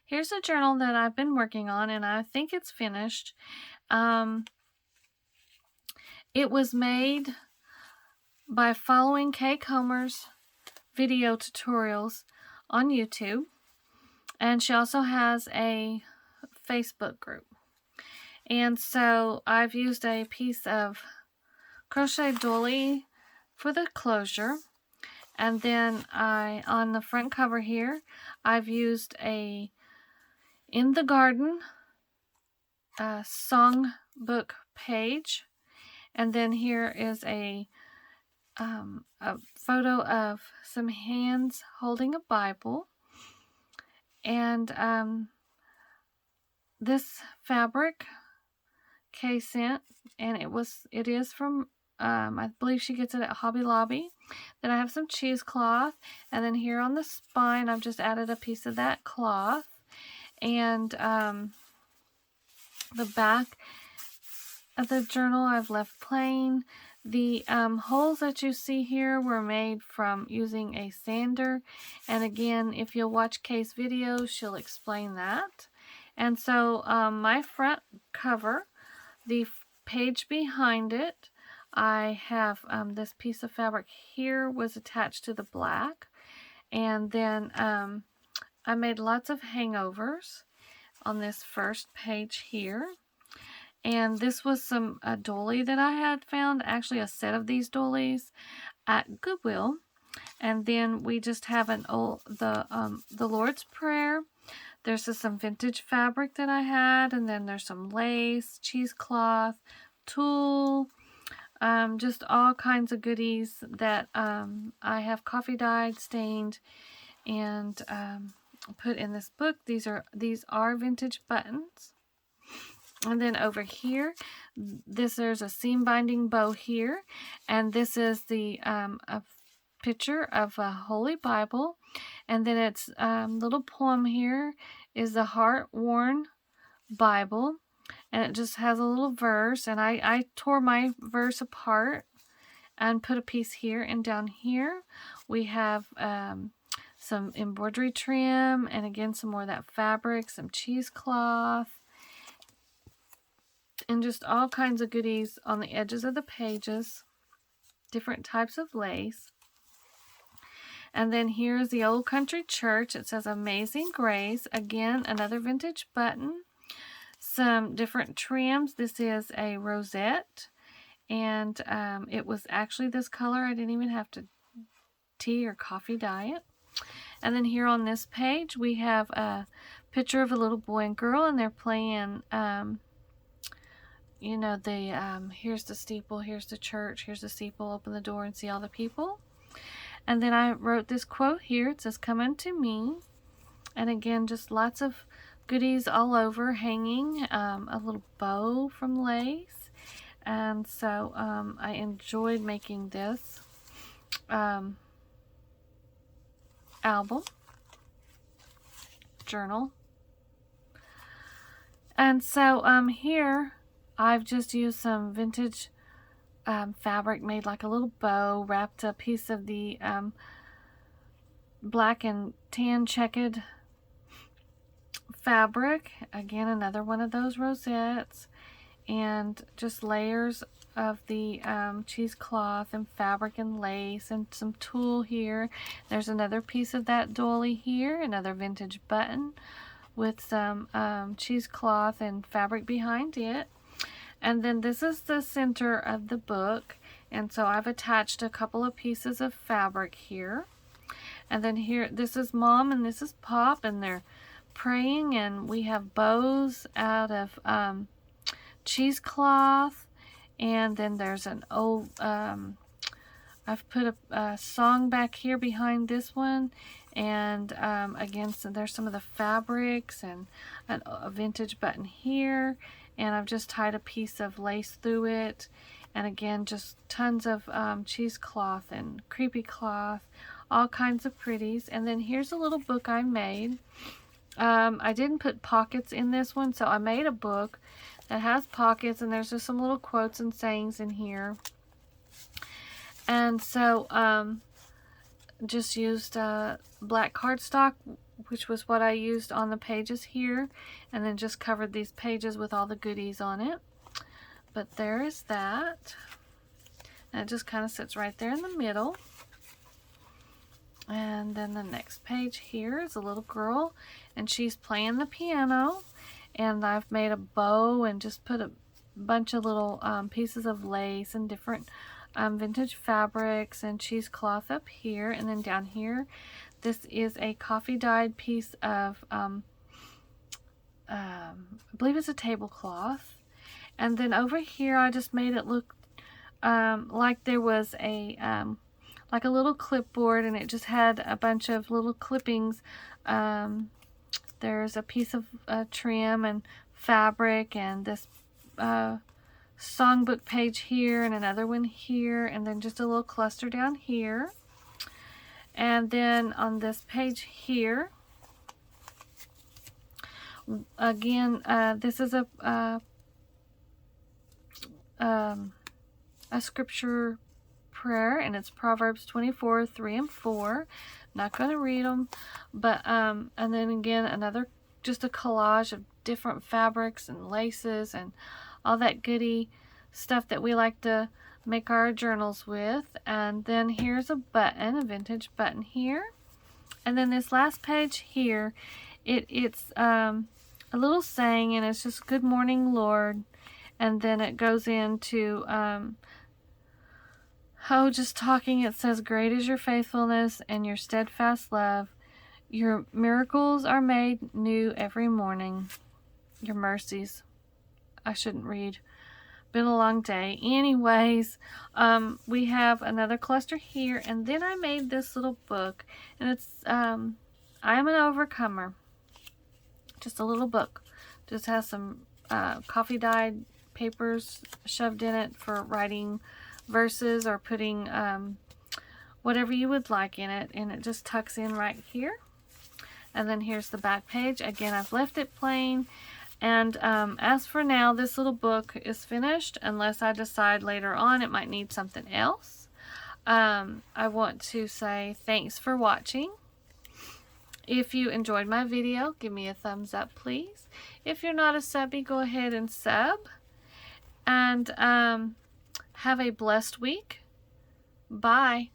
Here's a journal that I've been working on, and I think it's finished. It was made by following Kay Comer's video tutorials on YouTube, and she also has a Facebook group. And so I've used a piece of crochet doily for the closure, and then on the front cover here, I've used a In the Garden songbook page, and then here is a photo of some hands holding a Bible, and this fabric Kay sent, and it is from I believe she gets it at Hobby Lobby. Then I have some cheesecloth, and then here on the spine I've just added a piece of that cloth, and the back of the journal I've left plain. The holes that you see here were made from using a sander, and again, if you'll watch Kay's video, she'll explain that. And so my front cover, the page behind it, I have this piece of fabric here was attached to the black, and then I made lots of hangovers on this first page here. And this was a doily that I had found, actually a set of these doilies at Goodwill. And then we just have the Lord's Prayer. There's just some vintage fabric that I had, and then there's some lace, cheesecloth, tulle, just all kinds of goodies that I have coffee dyed, stained, and put in this book. These are vintage buttons. And then over here, there's a seam binding bow here, and this is the a picture of a Holy Bible, and then its little poem here is the Heart-Worn Bible, and it just has a little verse, and I tore my verse apart and put a piece here, and down here we have some embroidery trim, and again some more of that fabric, some cheesecloth, and just all kinds of goodies on the edges of the pages, different types of lace. And then here's the Old Country Church. It says Amazing Grace. Again, another vintage button. Some different trims. This is a rosette, and it was actually this color. I didn't even have to tea or coffee dye it. And then here on this page, we have a picture of a little boy and girl, and they're playing you know, here's the steeple, here's the church, here's the steeple, open the door and see all the people. And then I wrote this quote here. It says, "Come unto me." And again, just lots of goodies all over, hanging, a little bow from lace. And so I enjoyed making this album, journal. And so here I've just used some vintage fabric, made like a little bow, wrapped a piece of the black and tan checkered fabric. Again, another one of those rosettes, and just layers of the cheesecloth and fabric and lace, and some tulle here. There's another piece of that doily here, another vintage button with some cheesecloth and fabric behind it. And then this is the center of the book, and so I've attached a couple of pieces of fabric here. And then here, this is Mom and this is Pop, and they're praying, and we have bows out of cheesecloth, and then there's an old I've put a song back here behind this one, and again, so there's some of the fabrics, and a vintage button here, and I've just tied a piece of lace through it, and again, just tons of cheesecloth and creepy cloth, all kinds of pretties. And then here's a little book I made. I didn't put pockets in this one, so I made a book that has pockets, and there's just some little quotes and sayings in here. And so just used black cardstock, which was what I used on the pages here, and then just covered these pages with all the goodies on it. But there is that. And it just kind of sits right there in the middle. And then the next page here is a little girl, and she's playing the piano. And I've made a bow and just put a bunch of little pieces of lace and different vintage fabrics and cheesecloth up here. And then down here, this is a coffee dyed piece of, I believe it's a tablecloth. And then over here, I just made it look like there was a like a little clipboard, and it just had a bunch of little clippings. There's a piece of trim and fabric, and this songbook page here, and another one here, and then just a little cluster down here. And then on this page here, again, this is a scripture prayer, and it's Proverbs 24, 3 and 4. Not going to read them, but and then again another, just a collage of different fabrics and laces and all that goody stuff that we like to make our journals with. And then here's a button, a vintage button here. And then this last page here, it's a little saying, and it's just "Good morning, Lord." And then it goes into just talking. It says, "Great is your faithfulness and your steadfast love. Your miracles are made new every morning. Your mercies." I shouldn't read. Been a long day. Anyways, we have another cluster here, and then I made this little book, and it's I Am an Overcomer. Just a little book. Just has some coffee dyed papers shoved in it for writing verses or putting whatever you would like in it, and it just tucks in right here. And then here's the back page. Again, I've left it plain. And as for now, this little book is finished, unless I decide later on it might need something else. I want to say thanks for watching. If you enjoyed my video, give me a thumbs up, please. If you're not a subby, go ahead and sub. And have a blessed week. Bye.